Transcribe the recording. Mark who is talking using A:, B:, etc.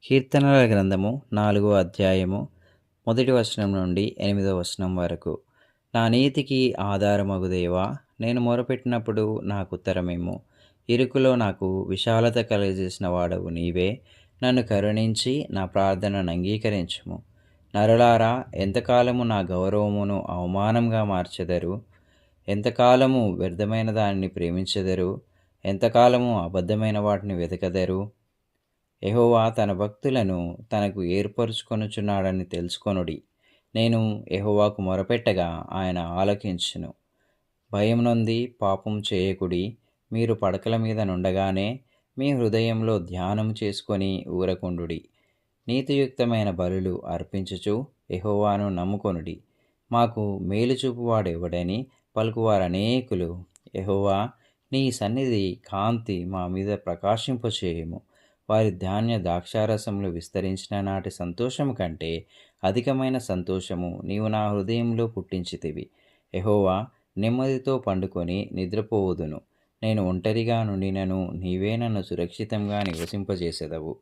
A: కీర్తనల గ్రంథము 4వ అధ్యాయము 1 వచనం నుండి 8వ వచనం వరకు. నా నీతికి ఆధారమగు దేవా, నేను మొరపెట్టినప్పుడు నాకు ఉత్తరమిమ్ము. ఇరుకులో నాకు విశాలత కలుగజేసిన వాడవు నీవే. నన్ను కరుణించి నా ప్రార్థనను అంగీకరించుము. నరులారా, ఎంతకాలము నా గౌరవమును అవమానంగా మార్చెదరు? ఎంతకాలము వ్యర్థమైన దానిని ప్రేమించెదరు? ఎంతకాలము అబద్ధమైన వాటిని వెతకదరు? యెహోవా తన భక్తులను తనకు ఏర్పరచుకొనుచున్నాడని తెలుసుకొనుడి. నేను యెహోవాకు మొరపెట్టగా ఆయన ఆలకించును. భయం నొంది పాపం చేయకుడి. మీరు పడకల మీద నుండగానే మీ హృదయంలో ధ్యానం చేసుకొని ఊరకుండుడి. నీతియుక్తమైన బలులు అర్పించుచు యెహోవాను నమ్ముకొనుడి. మాకు మేలు చూపువాడెవడని పలుకువారనేకులు. యెహోవా, నీ సన్నిధి కాంతి మా మీద ప్రకాశింపచేయుము. వారి ధాన్య ద్రాక్షారసములు విస్తరించిన నాటి సంతోషము కంటే అధికమైన సంతోషము నీవు నా హృదయంలో పుట్టించితివి. యెహోవా, నెమ్మదితో పండుకొని నిద్రపోవుదును. నేను ఒంటరిగా నుండినను నీవే నన్ను సురక్షితంగా నివసింపజేసెదవు.